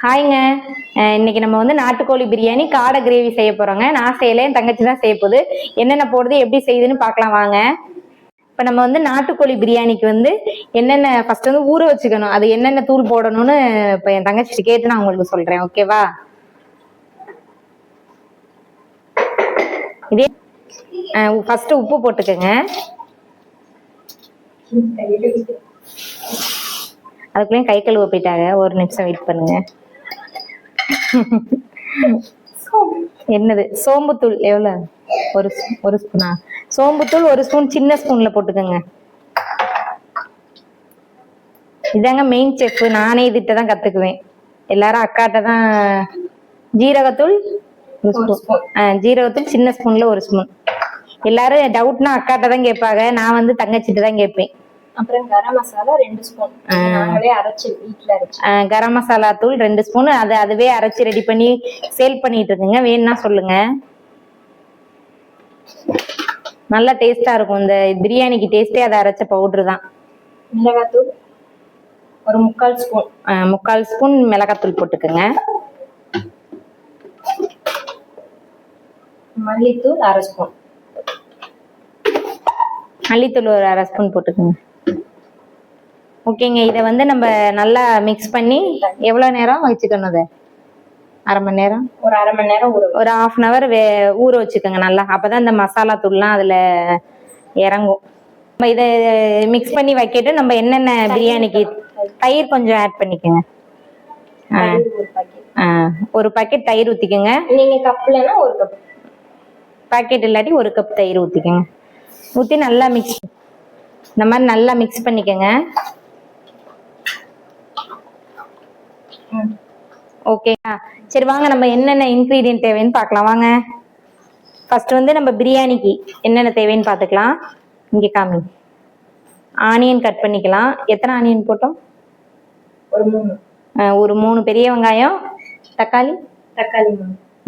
ஹாய்ங்க. இன்னைக்கு நம்ம வந்து நாட்டுக்கோழி பிரியாணி காடை கிரேவி செய்ய போறோங்க. நான் செய்யல, என் தங்கச்சி தான் செய்ய போகுது. என்னென்ன போடுது எப்படி செய்யுதுன்னு பார்க்கலாம் வாங்க. இப்போ நம்ம வந்து நாட்டுக்கோழி பிரியாணிக்கு வந்து என்னென்ன ஃபர்ஸ்ட் வந்து ஊற வச்சுக்கணும். அது என்னென்ன தூள் போடணும்னு இப்போ என் தங்கச்சி கேட்டு நான் உங்களுக்கு சொல்றேன். ஓகேவா? இதே ஃபர்ஸ்ட் உப்பு போட்டுக்கோங்க. அதுக்குள்ளேயும் கை கழுவ போயிட்டாங்க. ஒரு நிமிஷம் வெயிட் பண்ணுங்க. என்னது சோம்புத்தூள் எவ்வளவு? ஒரு ஸ்பூனா? சோம்புத்தூள் ஒரு ஸ்பூன், சின்ன ஸ்பூன்ல போட்டுக்கோங்க. இதாங்க மெயின் செஃப். நானே இதுகிட்ட தான் கத்துக்குவேன். எல்லாரும் அக்காட்ட தான். ஜீரகத்தூள் ஜீரகத்தூள் சின்ன ஸ்பூன்ல ஒரு ஸ்பூன். எல்லாரும் டவுட்னா அக்காட்ட தான் கேட்பாங்க. நான் வந்து தங்கச்சிட்டு தான் கேட்பேன். அப்புறம் கரம் மசாலா 2 ஸ்பூன். நாங்களே அரைச்சு வீட்ல அரைச்சு. கரம் மசாலா தூள் 2 ஸ்பூன். அதுவே அரைச்சு ரெடி பண்ணி சேல் பண்ணிட்டு இருக்குங்க. வேணும்னா சொல்லுங்க. நல்லா டேஸ்டா இருக்கும். இந்த பிரியாணிக்கு டேஸ்டே அதை அரைச்ச பவுடர் தான். மிளகாத்தூள் ஒரு 3/4 ஸ்பூன். 3/4 ஸ்பூன் மிளகாத்தூள் போட்டுக்கோங்க. மல்லித்தூள் 1/2 ஸ்பூன். மல்லித்தூள் ஒரு 1/2 ஸ்பூன் போட்டுக்கோங்க. ஓகேங்க. இதை வந்து நம்ம நல்லா மிக்ஸ் பண்ணி எவ்வளோ நேரம் வச்சுக்கணும்? அதை அரை மணி நேரம், ஒரு அரை மணி நேரம் ஒரு 1/2 hour ஊற வச்சுக்கோங்க நல்லா. அப்போதான் இந்த மசாலா தூள்லாம் அதில் இறங்கும். நம்ம இதை மிக்ஸ் பண்ணி வைக்கிட்டு நம்ம என்னென்ன பிரியாணிக்கு தயிர் கொஞ்சம் ஆட் பண்ணிக்கோங்க. ஒரு பாக்கெட் தயிர் ஊற்றிக்கோங்க. நீங்க கப்லனா ஒரு கப், பாக்கெட் இல்லாட்டி ஒரு கப் தயிர் ஊற்றிக்கோங்க. ஊற்றி நல்லா மிக்ஸ், இந்த மாதிரி நல்லா மிக்ஸ் பண்ணிக்கோங்க. ஓகேங்களா? சரி வாங்க, நம்ம என்னென்ன இன்க்ரீடியன்ட் தேவைன்னு பார்க்கலாம் வாங்க. ஃபர்ஸ்ட் வந்து நம்ம பிரியாணிக்கு என்னென்ன தேவைன்னு பார்த்துக்கலாம். இங்கே காமி. ஆனியன் கட் பண்ணிக்கலாம். எத்தனை ஆனியன் போட்டோம்? ஒரு 3 பெரிய வெங்காயம். தக்காளி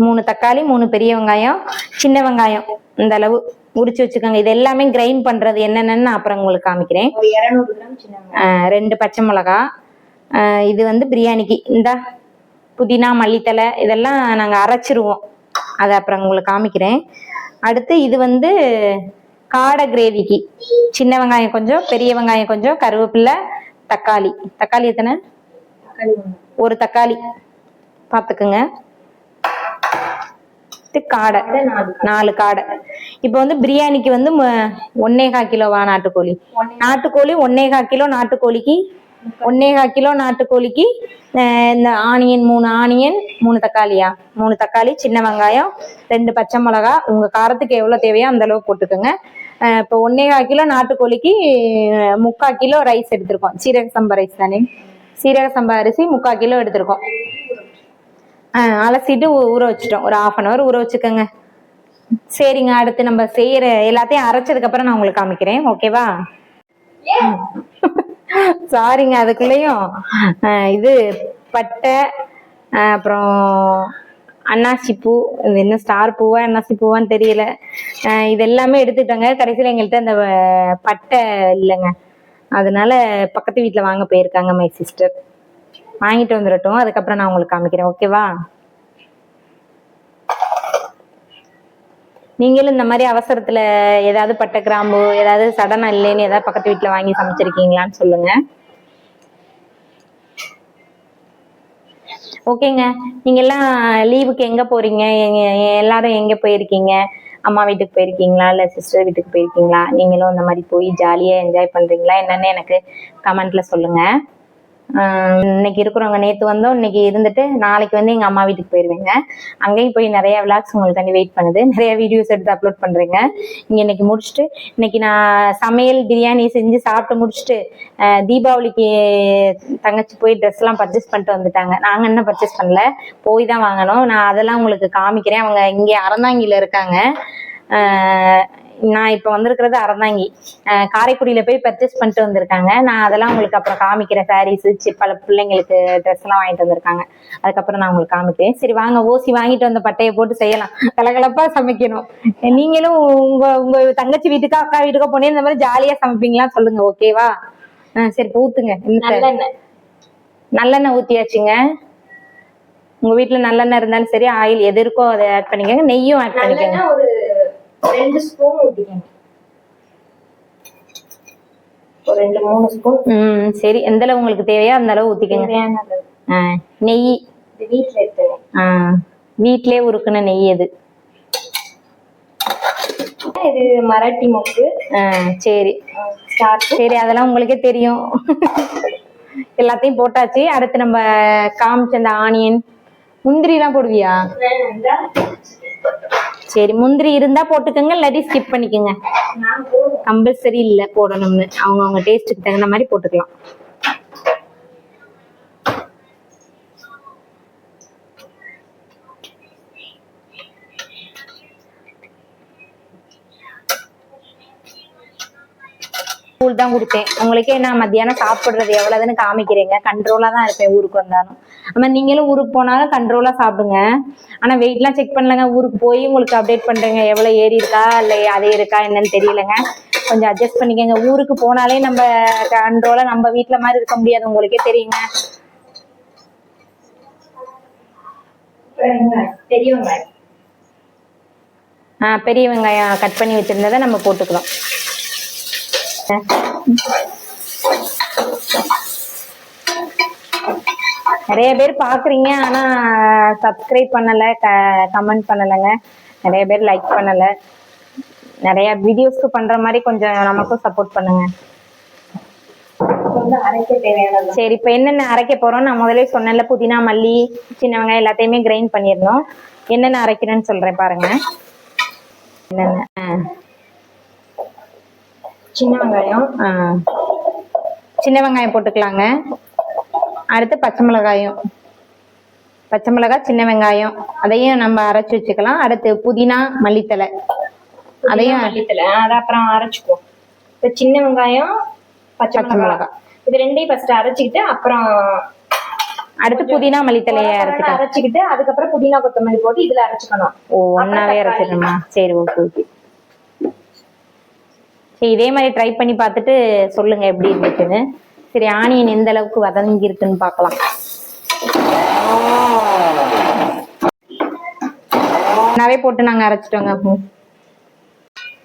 3 தக்காளி, 3 பெரிய வெங்காயம், சின்ன வெங்காயம் இந்த அளவு உரிச்சு வச்சுக்கோங்க. இது எல்லாமே கிரைண்ட் பண்றது என்னென்னு அப்புறம் உங்களுக்கு காமிக்கிறேன். 200 கிராம் சின்ன வெங்காயம், 2 பச்சை மிளகா. இது வந்து பிரியாணிக்கு இந்த புதினா மல்லித்தலை இதெல்லாம் நாங்கள் அரைச்சிருவோம். அதை அப்புறம் உங்களுக்கு காமிக்கிறேன். அடுத்து இது வந்து காடை கிரேவிக்கு சின்ன வெங்காயம் கொஞ்சம், பெரிய வெங்காயம் கொஞ்சம், கருவேப்பிலை, தக்காளி. தக்காளி எத்தனை? ஒரு தக்காளி பார்த்துக்குங்க. காடை 4 காடை. இப்போ வந்து பிரியாணிக்கு வந்து 1.25 கிலோவா நாட்டுக்கோழி? நாட்டுக்கோழி 1.25 கிலோ. நாட்டுக்கோழிக்கு 1.25 கிலோ. நாட்டுக்கோழிக்கு இந்த ஆனியன் 3 ஆனியன், 3 தக்காளியா? 3 தக்காளி, சின்ன வெங்காயம், 2 பச்சை மிளகா. உங்க காரத்துக்கு எவ்வளவு தேவையோ அந்த அளவு போட்டுக்கோங்க. இப்போ 1.25 கிலோ நாட்டுக்கோழிக்கு 3/4 கிலோ ரைஸ் எடுத்திருக்கோம். சீரக சம்பா ரைஸ் தானே? சீரக சம்பா அரிசி 3/4 கிலோ எடுத்திருக்கோம். அலசிட்டு ஊற வச்சுட்டோம். ஒரு 1/2 hour ஊற வச்சுக்கோங்க. சரிங்க. அடுத்து நம்ம செய்யற எல்லாத்தையும் அரைச்சதுக்கு அப்புறம் நான் உங்களுக்கு காமிக்கிறேன். ஓகேவா? சாரிங்க. அதுக்குள்ளேயும் இது பட்டை, அப்புறம் அன்னாசி பூ, இது என்ன ஸ்டார் பூவா அன்னாசி பூவான்னு தெரியல, இது எல்லாமே எடுத்துட்டாங்க. கடைசியில் எங்கள்கிட்ட அந்த பட்டை இல்லைங்க, அதனால பக்கத்து வீட்டில் வாங்க போயிருக்காங்க மை சிஸ்டர். வாங்கிட்டு வந்துடட்டும், அதுக்கப்புறம் நான் உங்களுக்கு காமிக்கிறேன். ஓகேவா? நீங்களும் இந்த மாதிரி அவசரத்துல ஏதாவது பட்டை கிராம்பு ஏதாவது சடனா இல்லைன்னு ஏதாவது பக்கத்து வீட்டுல வாங்கி சமைச்சிருக்கீங்களான்னு சொல்லுங்க. ஓகேங்க. நீங்க எல்லாம் லீவுக்கு எங்க போறீங்க? எல்லாரும் எங்க போயிருக்கீங்க? அம்மா வீட்டுக்கு போயிருக்கீங்களா, இல்ல சிஸ்டர் வீட்டுக்கு போயிருக்கீங்களா? நீங்களும் இந்த மாதிரி போய் ஜாலியா என்ஜாய் பண்றீங்களா என்னன்னு எனக்கு கமெண்ட்ல சொல்லுங்க. இன்னைக்கு இருக்கிறவங்க நேற்று வந்தோம், இன்னைக்கு இருந்துட்டு நாளைக்கு வந்து எங்கள் அம்மா வீட்டுக்கு போயிடுவேங்க. அங்கேயும் போய் நிறைய விளாக்ஸ் உங்களுக்காண்டி வெயிட் பண்ணுது. நிறைய வீடியோஸ் எடுத்து அப்லோட் பண்ணுறேங்க. இங்கே இன்னைக்கு முடிச்சுட்டு, இன்னைக்கு நான் சமையல் பிரியாணி செஞ்சு சாப்பிட்டு முடிச்சுட்டு தீபாவளிக்கு தங்கச்சி போய் ட்ரெஸ்லாம் பர்ச்சேஸ் பண்ணிட்டு வந்துட்டாங்க. நாங்கள் என்ன பர்ச்சேஸ் பண்ணல, போய் தான் வாங்கணும். நான் அதெல்லாம் உங்களுக்கு காமிக்கிறேன். அவங்க இங்கே அறந்தாங்கியில் இருக்காங்க. நான் இப்போ வந்திருக்கிறது அறந்தாங்கி. காரைக்குடியில் போய் பர்ச்சேஸ் பண்ணிட்டு வந்திருக்காங்க. நான் அதெல்லாம் உங்களுக்கு அப்புறம் காமிக்கிறேன். சாரீஸு, பல பிள்ளைங்களுக்கு ட்ரெஸ் எல்லாம் வாங்கிட்டு வந்திருக்காங்க. அதுக்கப்புறம் நான் உங்களுக்கு காமிக்கிறேன். சரி வாங்க, ஓசி வாங்கிட்டு வந்த பட்டையை போட்டு செய்யலாம். கலகலப்பாக சமைக்கணும். நீங்களும் உங்க தங்கச்சி வீட்டுக்கோ அக்கா வீட்டுக்கோ போனே இந்த மாதிரி ஜாலியாக சமைப்பீங்களான்னு சொல்லுங்க. ஓகேவா? சரி ஊத்துங்க. நல்லெண்ணெய் ஊற்றியாச்சுங்க. உங்க வீட்டுல நல்லெண்ணெய் இருந்தாலும் சரி, ஆயில் எது இருக்கோ அதை ஆட் பண்ணிக்கோங்க. நெய்யும் ஆட் பண்ணிக்கோங்க. நல்லெண்ணெய் ஒரு 2 ஸ்பூன் ஊத்திக்கோங்க. ஒரு 2-3 ஸ்பூன். சரி, எந்த அளவு உங்களுக்கு தேவையோ அந்த அளவு ஊத்திக்கோங்க. தேவையான அளவு. நெய் இது வீட்டுல எடுத்தேன். வீட்லயே உருக்குன நெய் அது. இது மராட்டி மொக்கு. சரி சரி, அதெல்லாம் உங்களுக்கே தெரியும். எல்லாத்தையும் போட்டாச்சு. அடுத்து நம்ம காமிச்ச அந்த ஆனியன், முந்திரி எல்லாம் போடுவியா? சரி, முந்திரி இருந்தா போட்டுக்கோங்க, இல்லாட்டி ஸ்கிப் பண்ணிக்கோங்க. கம்பல்சரி இல்ல போடணும்னு, அவங்க டேஸ்ட்டுக்கு தகுந்த மாதிரி போட்டுக்கலாம். ஸ்கூல் தான் கொடுத்தேன் உங்களுக்கே. நான் மத்தியானம் சாப்பிடுறது எவ்வளவுன்னு காமிக்கிறேங்க. கண்ட்ரோலா தான் இருப்பேன் ஊருக்கு வந்தாலும். ஆனா நீங்களும் ஊருக்கு போனாலும் கண்ட்ரோலா சாப்பிடுங்க. ஆனா வெயிட் எல்லாம் செக் பண்ணலங்க. ஊருக்கு போய் உங்களுக்கு அப்டேட் பண்றேங்க எவ்வளவு ஏறி இருக்கா இல்ல அதே இருக்கா என்னன்னு தெரியலங்க. கொஞ்சம் அட்ஜஸ்ட் பண்ணிக்கங்க. ஊருக்கு போனாலே நம்ம கண்ட்ரோலா நம்ம வீட்டுல மாதிரி இருக்க முடியாது, உங்களுக்கே தெரியுங்க. பெரிய வெங்காயம் கட் பண்ணி வச்சிருந்ததை நம்ம போட்டுக்கலாம். நிறைய பேர் பாக்குறீங்க, ஆனா சப்ஸ்கிரைப் பண்ணல, கமெண்ட் பண்ணலைங்க. நிறைய பேர் லைக் பண்ணல. நிறைய வீடியோஸ்க்கு பண்ற மாதிரி கொஞ்சம் நமக்கும் சப்போர்ட் பண்ணுங்க. அரைக்க தேவையான. சரி, இப்ப என்னென்ன அரைக்க போறோம் நான் முதலே சொன்னேன்ல, புதினா, மல்லி, சின்ன வெங்காயம் எல்லாத்தையுமே கிரைண்ட் பண்ணிடணும். என்னென்ன அரைக்கிறேன்னு சொல்றேன் பாருங்க. என்னென்ன? சின்ன வெங்காயம் போட்டுக்கலாங்க. அடுத்து பச்சை மிளகாய், சின்ன வெங்காயம் அதையும் நம்ம அரைச்சு வச்சுக்கலாம். அடுத்து புதினா, மல்லித்தலை அதையும் அதை அப்புறம் அரைச்சுக்குவோம். இப்ப சின்ன வெங்காயம், பச்சை மிளகாய் இது ரெண்டையும் ஃபர்ஸ்ட் அரைச்சிக்கிட்டு அப்புறம் அடுத்து புதினா, மல்லித்தலையை அரைச்சிக்கிட்டு அதுக்கப்புறம் புதினா, கொத்தமல்லி போட்டு இதுல அரைச்சுக்கணும். ஒன்னாவே அரைச்சிடணுமா? சரி, ஓகே. சரி, இதே மாதிரி ட்ரை பண்ணி பார்த்துட்டு சொல்லுங்க எப்படி இருந்துச்சுன்னு. சரி, ஆனியன் எந்த அளவுக்கு வதங்கி இருக்குன்னு பார்க்கலாம். நல்லாவே போட்டு நாங்க அரைச்சிட்டோங்க.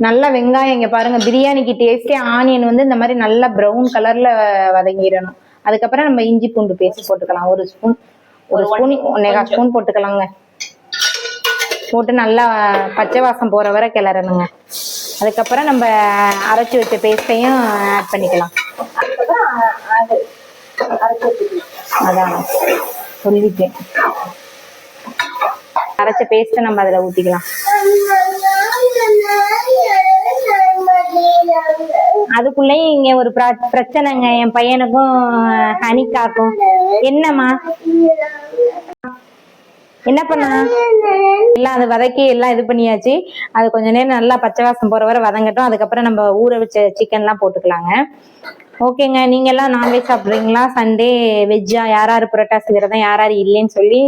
நல்லா வெங்காயம் இங்க பாருங்க, பிரியாணிக்கு டேஸ்டே ஆனியன் வந்து இந்த மாதிரி நல்லா ப்ரௌன் கலர்ல வதங்கிடணும். அதுக்கப்புறம் நம்ம இஞ்சி பூண்டு பேஸ்ட் போட்டுக்கலாம். ஒரு ஸ்பூன் 1.5 ஸ்பூன் போட்டுக்கலாங்க. போட்டு நல்லா பச்சை வாசம் போற வரை கிளறணுங்க. அதுக்கப்புறம் நம்ம அரைச்சி வச்ச பேஸ்டையும் ஆட் பண்ணிக்கலாம். அதான் சொல்லிட்டேன். அரைச்ச பேஸ்ட்டை நம்ம அதில் ஊற்றிக்கலாம். அதுக்குள்ளேயும் இங்க ஒரு பிரச்சனைங்க, என் பையனுக்கும் ஹனிக்காக்கும். என்னம்மா என்ன பண்ணா? எல்லாம் அது வதக்கி எல்லாம் இது பண்ணியாச்சு. அது கொஞ்ச நேரம் நல்லா பச்சை வாசம் போற வரை வதங்கட்டும். அதுக்கப்புறம் நம்ம ஊற வச்ச சிக்கன் எல்லாம் போட்டுக்கலாங்க. ஓகேங்க, நீங்க எல்லாம் நான்வெஜ் சாப்பிடுறீங்களா? சண்டே வெஜ்ஜா? யாராரு புரட்டாசி விரதம், யாராரு இல்லைன்னு சொல்லி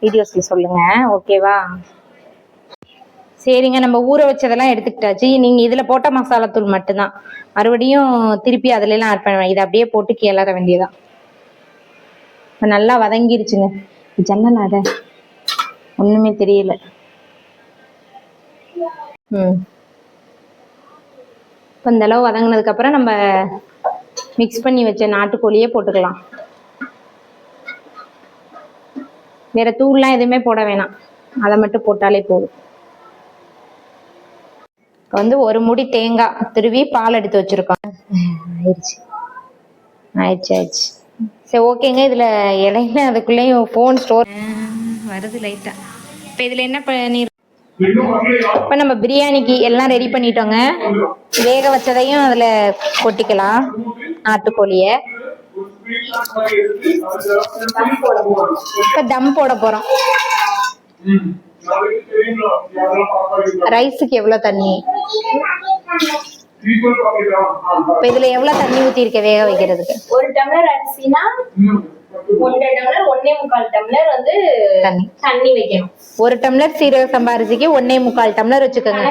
வீடியோஸ்ல சொல்லுங்க. ஓகேவா? சரிங்க, நம்ம ஊற வச்சதெல்லாம் எடுத்துக்கிட்டாச்சு. நீங்க இதுல போட்ட மசாலா தூள் மட்டும்தான், மறுபடியும் திருப்பி அதுல எல்லாம் ஆட் பண்ணுவேன். இதை அப்படியே போட்டு கிளற வேண்டியதான். நல்லா வதங்கிருச்சுங்க. ஜன்னல் அத ஒண்ணுமே தெரியல. இப்போ இந்த அளவு வதங்கினதுக்கு அப்புறம் நம்ம மிக்ஸ் பண்ணி வச்ச நாட்டுக்கோழியே போட்டுக்கலாம். வேற தூள்லாம் எதுவுமே போட வேணாம், அதை மட்டும் போட்டாலே போதும். வந்து ஒரு முடி தேங்காய் துருவி பால் எடுத்து வச்சிருக்கோம். ஆயிடுச்சு. சரி, ஓகேங்க. இதுல இலையில அதுக்குள்ளேயும் போன் ஸ்டோர் வருது லைட்டா. இப்ப இதுல என்ன பண்ணி, இப்ப நம்ம பிரியாணிக்கு எல்லாம் ரெடி பண்ணிட்டோங்க. வேக வச்சதையும் அதுல கொட்டிக்கலாம். நாட்டுக்கோழிய இப்ப தம் போட போறோம். ரைஸுக்கு எவ்வளவு தண்ணி, இப்ப இதுல எவ்வளவு தண்ணி ஊத்தி இருக்க வேக வைக்கிறதுக்கு? 1 டம்ளர் அரிசினா 1.5 டம்ளர் 1.25 டம்ளர் வந்து தண்ணி வைக்கணும். 1 டம்ளர் சீரக சம்பா அரிசிக்கு 1.25 டம்ளர் வச்சுக்கோங்க.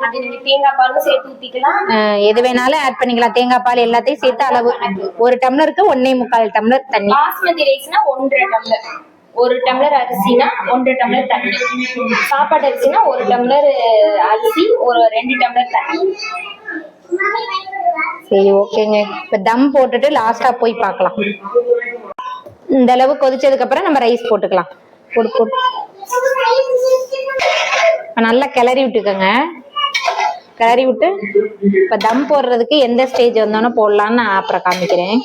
அது நீங்க தேங்காய் பாலும் சேர்த்து ஊத்திக்கலாம், எது வேணாலும் ஆட் பண்ணிக்கலாம். தேங்காய் பால் எல்லாத்தையும் சேர்த்து அளவு 1 டம்ளருக்கு 1.25 டம்ளர் தண்ணி. பாஸ்மதி ரைஸ்னா 1.5 டம்ளர். 1 டம்ளர் அரிசினா 1.5 டம்ளர் தண்ணி. சாப்பாடு அரிசினா 1 டம்ளர் அரிசி, 2 டம்ளர் தண்ணி. சரி ஓகேங்க. இப்போ தம் போட்டுட்டு லாஸ்டா போய் பார்க்கலாம். இந்த அளவு கொதிச்சதுக்கு அப்புறம் நம்ம ரைஸ் போட்டுக்கலாம். போட்டு நல்லா கிளறி விட்டுக்கோங்க. கிளறி விட்டு இப்போ தம் போடுறதுக்கு எந்த ஸ்டேஜ் வந்தோன்னே போடலான்னு நான் அப்புறம் காமிக்கிறேன்.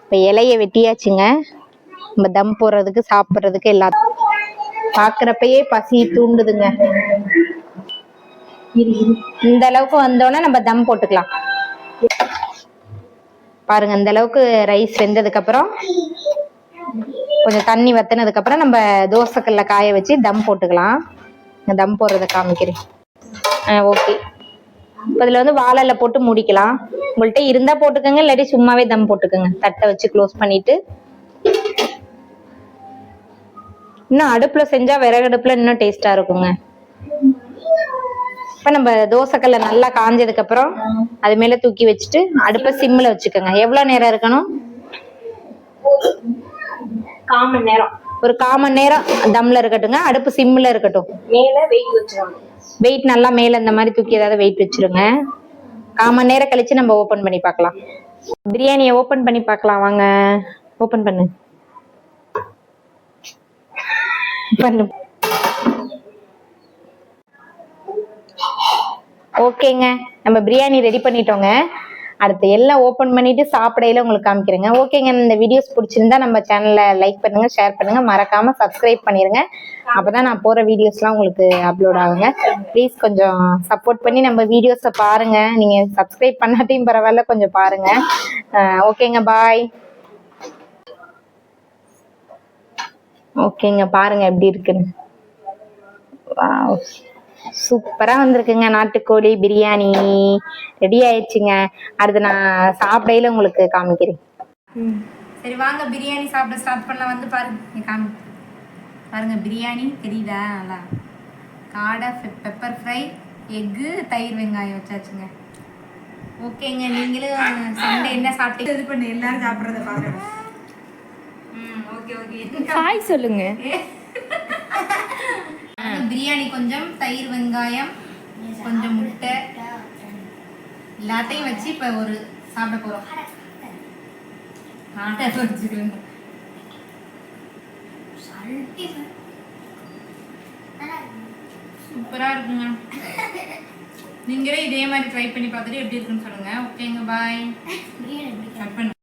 இப்போ இலையை வெட்டியாச்சுங்க. நம்ம தம் போடுறதுக்கு சாப்பிட்றதுக்கு எல்லாத்தையும் பார்க்குறப்பயே பசி தூண்டுதுங்க. இந்த அளவுக்கு வந்தோடனே நம்ம தம் போட்டுக்கலாம். பாருங்க, இந்த அளவுக்கு ரைஸ் வெந்ததுக்கு அப்புறம் கொஞ்சம் தண்ணி வத்தினதுக்கு அப்புறம் நம்ம தோசைக்கல்ல காய வச்சு தம் போட்டுக்கலாம். தம் போடுறத காமிக்கிறேன். ஓகே. இப்போ இதில் வந்து வாழை போட்டு மூடிக்கலாம். உங்கள்கிட்ட இருந்தா போட்டுக்கோங்க, இல்லாட்டி சும்மாவே தம் போட்டுக்கோங்க. தட்டை வச்சு க்ளோஸ் பண்ணிட்டு, இன்னும் அடுப்புல செஞ்சா விறகடுப்புல இன்னும் டேஸ்டா இருக்குங்க. இப்போ நம்ம தோசைக்கல்ல நல்லா காஞ்சதுக்கு அப்புறம் அது மேல தூக்கி வச்சுட்டு அடுப்பை சிம்ல வச்சுக்கோங்க. எவ்வளவு நேரம் இருக்கணும்? 1/4 மணி நேரம். ஒரு 1/4 மணி நேரம் தம்ல இருக்கட்டுங்க. அடுப்பு சிம்ல இருக்கட்டும். மேல வெயிட் வச்சிருவாங்க. வெயிட் நல்லா மேல இந்த மாதிரி தூக்கி ஏதாவது வெயிட் வச்சிருங்க. 1/4 மணி நேரம் கழிச்சு நம்ம ஓபன் பண்ணி பார்க்கலாம். பிரியாணியை ஓபன் பண்ணி பார்க்கலாம் வாங்க. ஓபன் பண்ணு. ஓகேங்க, நம்ம பிரியாணி ரெடி பண்ணிட்டோங்க. அடுத்து எல்லாம் ஓப்பன் பண்ணிட்டு சாப்பிடையில உங்களுக்கு காமிக்கிறேங்க. ஓகேங்க, இந்த வீடியோஸ் பிடிச்சிருந்தா நம்ம சேனலை லைக் பண்ணுங்க, ஷேர் பண்ணுங்க, மறக்காம சப்ஸ்கிரைப் பண்ணிருங்க. அப்பதான் நான் போற வீடியோஸ்லாம் உங்களுக்கு அப்லோட் ஆகுங்க. ப்ளீஸ் கொஞ்சம் சப்போர்ட் பண்ணி நம்ம வீடியோஸை பாருங்க. நீங்க சப்ஸ்கிரைப் பண்ணாட்டையும் பரவாயில்ல, கொஞ்சம் பாருங்க. ஓகேங்க, பாய். ஓகேங்க, பாருங்க எப்படி இருக்குன்னு. சூப்பரா வந்திருக்குங்க. நாட்டுக்கோழி பிரியாணி ரெடி ஆயிடுச்சுங்க. அடுத்து நான் சாப்பிடையில உங்களுக்கு காமிக்கிறேன். சரி வாங்க, பிரியாணி சாப்பிட ஸ்டார்ட் பண்ணலாம். வந்து பாருங்க, பாருங்க பிரியாணி தெரியுதா? நல்லா காடை, பெப்பர் ஃப்ரை, எக்கு, தயிர், வெங்காயம் வச்சாச்சுங்க. ஓகேங்க, நீங்களும் சண்டே என்ன சாப்பிட்டு இது பண்ணு, எல்லாரும் சாப்பிட்றத பாருங்க. ஓகே ஓகே, ஹாய் சொல்லுங்க. பிரியாணி கொஞ்சம், தயிர், வெங்காயம், கொஞ்சம் முட்டை, எல்லாத்தையும் வச்சு இப்ப ஒரு சாப்பிட போறோம். சூப்பரா இருக்குங்க. நீங்களே இதே மாதிரி ட்ரை பண்ணி பார்த்துட்டு எப்படி இருக்குன்னு சொல்லுங்க. ஓகேங்க, பாய்.